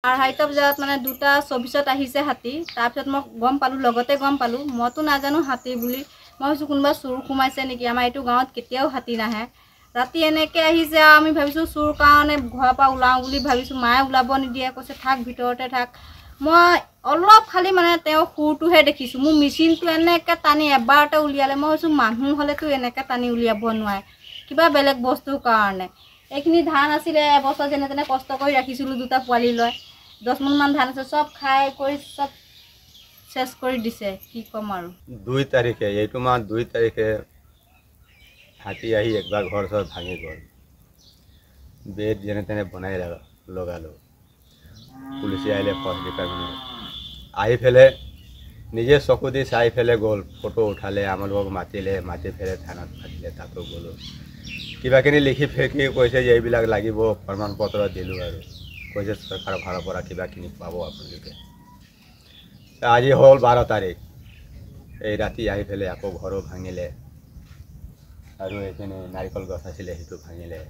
আঢ়াইটা বজাত মানে 2:24 আহিছে হাতী। তাৰপিছত মই গম পালোঁ, মইতো নাজানো হাতী বুলি। মই ভাবিছোঁ কোনোবা চোৰ সোমাইছে নেকি, আমাৰ এইটো গাঁৱত কেতিয়াও হাতী নাহে। ৰাতি এনেকৈ আহিছে আৰু আমি ভাবিছোঁ চোৰ কাৰণে ঘৰৰ পৰা ওলাওঁ বুলি ভাবিছোঁ। মায়ে ওলাব নিদিয়ে, কৈছে থাক ভিতৰতে থাক। মই অলপ খালি মানে তেওঁ সুৰটোহে দেখিছোঁ। মোৰ মেচিনটো এনেকৈ টানি এবাৰতে উলিয়ালে। মই ভাবিছোঁ মানুহ হ'লেতো এনেকৈ টানি উলিয়াব নোৱাৰে, কিবা বেলেগ বস্তুৰ কাৰণে। এইখিনি ধান আছিলে, এবছৰ যেনে তেনে কষ্ট কৰি ৰাখিছিলোঁ, 2টা পোৱালি লৈ 10 মোনমান ধান আছে, চব খাই কৰি চব চেছ কৰি দিছে। কি ক'ম আৰু। 2 তাৰিখে, এইটো মাহ 2 তাৰিখে হাতী আহি একবাৰ ঘৰ চৰ ভাঙি গ'ল। বেড যেনে তেনে বনাই লগালোঁ। পুলিচে আহিলে, ফৰেষ্ট ডিপাৰ্টমেণ্ট আহি পেলাই নিজে চকু দি চাই পেলাই গ'ল। ফটো উঠালে, আমালোকক মাতি পেলাই থানাত মাতিলে, তাতো গ'লোঁ। কিবাখিনি লিখি ফেকি কৈছে যে এইবিলাক লাগিব, প্ৰমাণ পত্ৰ দিলোঁ আৰু কৈছে চৰকাৰৰ ফালৰ পৰা কিবাখিনি পাব আপোনালোকে। আজি হ'ল 12 তাৰিখ, এই ৰাতি আহি পেলাই আকৌ ঘৰো ভাঙিলে আৰু এইখিনি নাৰিকল গছ আছিলে সেইটো ভাঙিলে।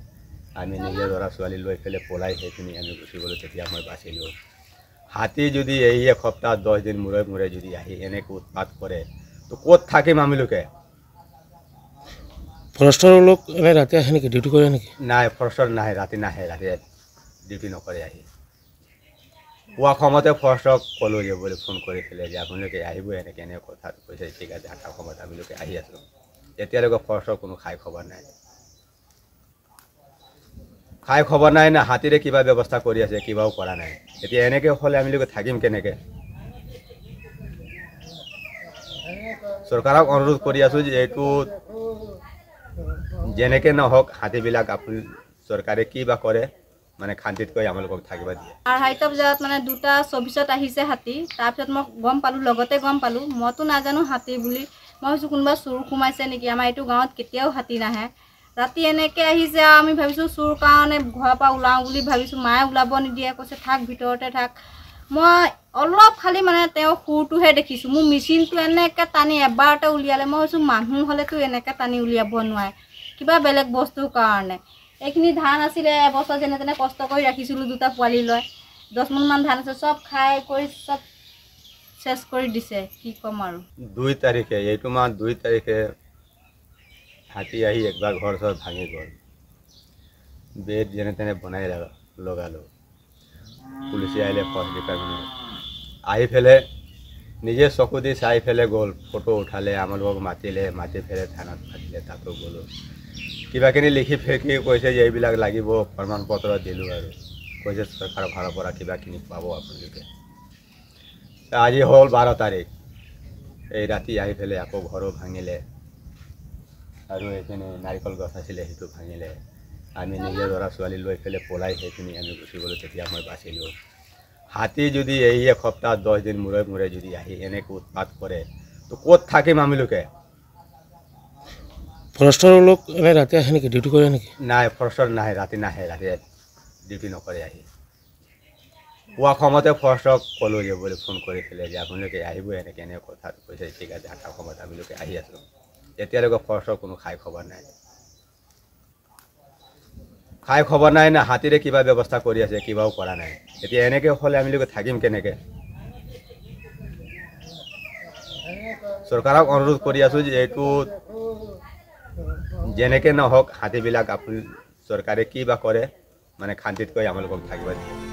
আমি নিজে ল'ৰা ছোৱালী লৈ পেলাই পলাই সেইখিনি আমি গুচি গ'লোঁ, তেতিয়া মই বাচিলোঁ। হাতী যদি এই এসপ্তাহ 10 দিন মূৰে মূৰে যদি আহি এনেকৈ উৎপাত কৰে তো ক'ত থাকিম আমিলোকে। ফৰেষ্টৰ লোক এনে ৰাতি আহে নেকি, ডিউটি কৰে নেকি? নাই, ফৰেষ্টৰ নাহে, ৰাতি নাহে, ৰাতি ডিউটি নকৰে। আহি পুৱা সময়তে ফৰেষ্টক ক'লোঁ যে বুলি ফোন কৰি পেলাই যে আপোনালোকে আহিব, এনেকৈ এনে কথা কৈছে। ঠিক আছে, 8টা সময়ত আমিলোকে আহি আছোঁ। এতিয়ালৈকে ফৰেষ্টৰ কোনো খাই খবৰ নাই না হাতীৰে কিবা ব্যৱস্থা কৰি আছে, কিবাও কৰা নাই। এতিয়া এনেকৈ হ'লে আমিলোকে থাকিম কেনেকৈ। চৰকাৰক অনুৰোধ কৰি আছোঁ যে এইটো যেনেকৈ নহওক হাতীবিলাক আপুনি চৰকাৰে কি বা কৰে, মানে শান্তিতকৈ আমালোকক থাকিব দিয়ে। আঢ়াইটা বজাত মানে 2:24 আহিছে হাতী। তাৰপিছত মই গম পালোঁ, মইতো নাজানো হাতী বুলি। মই ভাবিছোঁ কোনোবা চোৰ সোমাইছে নেকি, আমাৰ এইটো গাঁৱত কেতিয়াও হাতী নাহে। ৰাতি এনেকৈ আহিছে আৰু আমি ভাবিছোঁ চোৰ কাৰণে ঘৰৰ পৰা ওলাওঁ বুলি ভাবিছোঁ। মায়ে ওলাব নিদিয়ে, কৈছে থাক ভিতৰতে থাক। মই অলপ খালি মানে তেওঁ সুৰটোহে দেখিছোঁ। মোৰ মেচিনটো এনেকৈ টানি এবাৰতে উলিয়ালে। মই ভাবিছোঁ মানুহ হ'লেতো এনেকৈ টানি উলিয়াব নোৱাৰে, কিবা বেলেগ বস্তুৰ কাৰণে। এইখিনি ধান আছিলে, এবছৰ যেনে তেনে কষ্ট কৰি ৰাখিছিলোঁ, 2টা পোৱালি লৈ 10 মোনমান ধান আছে, চব খাই কৰি চব চেছ কৰি দিছে। কি ক'ম আৰু। 2 তাৰিখে, এইটো মাহ 2 তাৰিখে হাতী আহি একবাৰ ঘৰ চৰ ভাঙি গ'ল। বেড যেনে তেনে বনাই লগালোঁ। পুলিচে আহিলে, ফৰেষ্ট ডিপাৰ্টমেণ্ট আহি পেলাই নিজে চকু দি চাই পেলাই গ'ল। ফটো উঠালে, আমালোকক মাতি পেলাই থানাত মাতিলে, তাতো গ'লোঁ। কিবাখিনি লিখি ফেকি কৈছে যে এইবিলাক লাগিব, প্ৰমাণ পত্ৰ দিলোঁ আৰু কৈছে চৰকাৰৰ ফালৰ পৰা কিবাখিনি পাব আপোনালোকে। আজি হ'ল 12 তাৰিখ, এই ৰাতি আহি পেলাই আকৌ ঘৰো ভাঙিলে আৰু এইখিনি নাৰিকল গছ আছিলে সেইটো ভাঙিলে। আমি নিজে ল'ৰা ছোৱালী লৈ পেলাই পলাই সেইখিনি আমি গুচি গ'লোঁ, তেতিয়া মই বাচিলোঁ। হাতী যদি এই এসপ্তাহ 10 দিন মূৰে মূৰে যদি আহি এনেকৈ উৎপাত কৰে তো ক'ত থাকিম আমিলোকে। ফৰেষ্টৰ লোক এনে ৰাতি আহে নেকি, ডিউটি কৰে নেকি? নাই, ফৰেষ্টৰ নাহে, ৰাতি নাহে, ৰাতি ডিউটি নকৰে। আহি পুৱা সময়তে ফৰেষ্টক ক'লোঁ যে বুলি ফোন কৰি পেলাই যে আপোনালোকে আহিব, এনেকৈ এনে কথা কৈছে। ঠিক আছে, 8টা সময়ত আমিলোকে আহি আছোঁ। এতিয়ালৈকে ফৰেষ্টৰ কোনো খাই খবৰ নাই না হাতীৰে কিবা ব্যৱস্থা কৰি আছে, কিবাও কৰা নাই। এতিয়া এনেকৈ হ'লে আমিলোকে থাকিম কেনেকৈ। চৰকাৰক অনুৰোধ কৰি আছোঁ যে এইটো যেনেকৈ নহওক হাতীবিলাক আপুনি চৰকাৰে কি বা কৰে, মানে শান্তিতকৈ আমালোকক থাকিব দিয়ে।